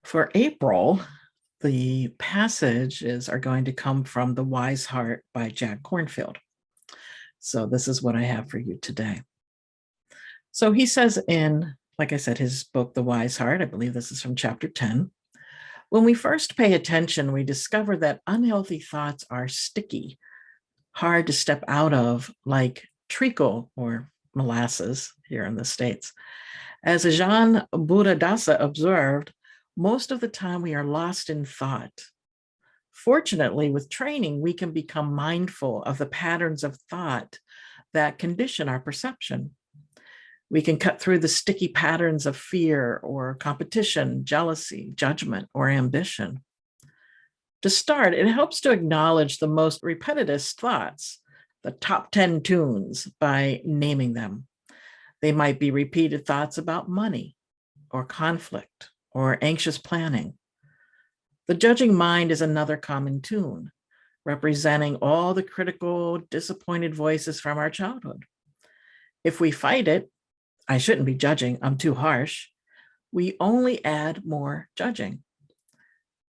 For April, the passages are going to come from The Wise Heart by Jack Kornfield. So this is what I have for you today. So he says in, like I said, his book, The Wise Heart, I believe this is from chapter 10. When we first pay attention, we discover that unhealthy thoughts are sticky, hard to step out of, like treacle or molasses here in the States. As Ajahn Buddhadasa observed, most of the time we are lost in thought. Fortunately, with training, we can become mindful of the patterns of thought that condition our perception. We can cut through the sticky patterns of fear or competition, jealousy, judgment, or ambition. To start, it helps to acknowledge the most repetitive thoughts, the top 10 tunes, by naming them. They might be repeated thoughts about money or conflict or anxious planning. The judging mind is another common tune, representing all the critical, disappointed voices from our childhood. If we fight it, I shouldn't be judging, I'm too harsh, we only add more judging.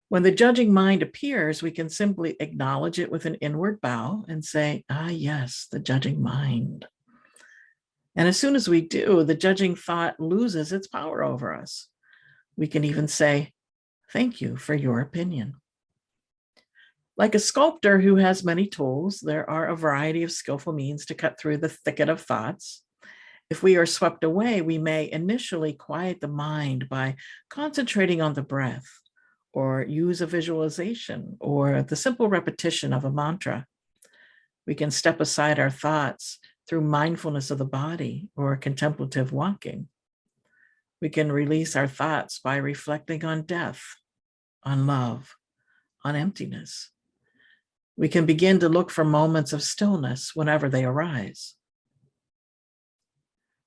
When the judging mind appears, we can simply acknowledge it with an inward bow and say, yes, the judging mind. And as soon as we do, the judging thought loses its power over us. We can even say, thank you for your opinion. Like a sculptor who has many tools, there are a variety of skillful means to cut through the thicket of thoughts. If we are swept away, we may initially quiet the mind by concentrating on the breath, or use a visualization, or the simple repetition of a mantra. We can step aside our thoughts through mindfulness of the body or contemplative walking. We can release our thoughts by reflecting on death, on love, on emptiness. We can begin to look for moments of stillness whenever they arise.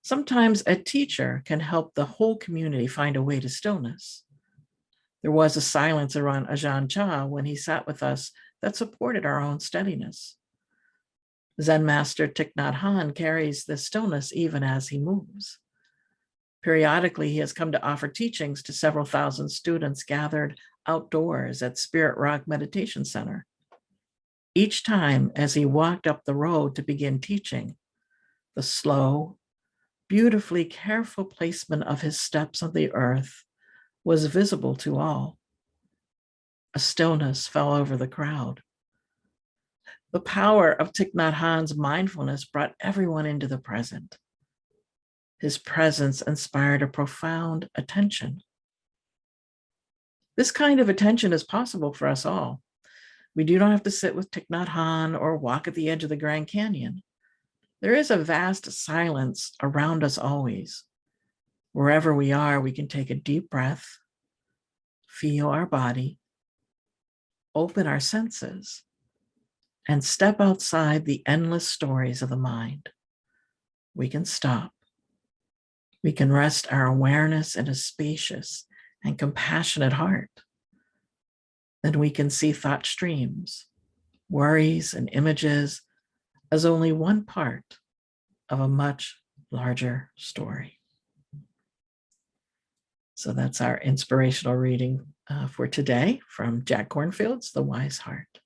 Sometimes a teacher can help the whole community find a way to stillness. There was a silence around Ajahn Chah when he sat with us that supported our own steadiness. Zen master Thich Nhat Hanh carries this stillness even as he moves. Periodically, he has come to offer teachings to several thousand students gathered outdoors at Spirit Rock Meditation Center. Each time, as he walked up the road to begin teaching, the slow, beautifully careful placement of his steps on the earth was visible to all. A stillness fell over the crowd. The power of Thich Nhat Hanh's mindfulness brought everyone into the present. His presence inspired a profound attention. This kind of attention is possible for us all. We do not have to sit with Thich Nhat Hanh or walk at the edge of the Grand Canyon. There is a vast silence around us always. Wherever we are, we can take a deep breath, feel our body, open our senses, and step outside the endless stories of the mind. We can stop. We can rest our awareness in a spacious and compassionate heart. Then we can see thought streams, worries, and images as only one part of a much larger story. So that's our inspirational reading for today from Jack Kornfield's The Wise Heart.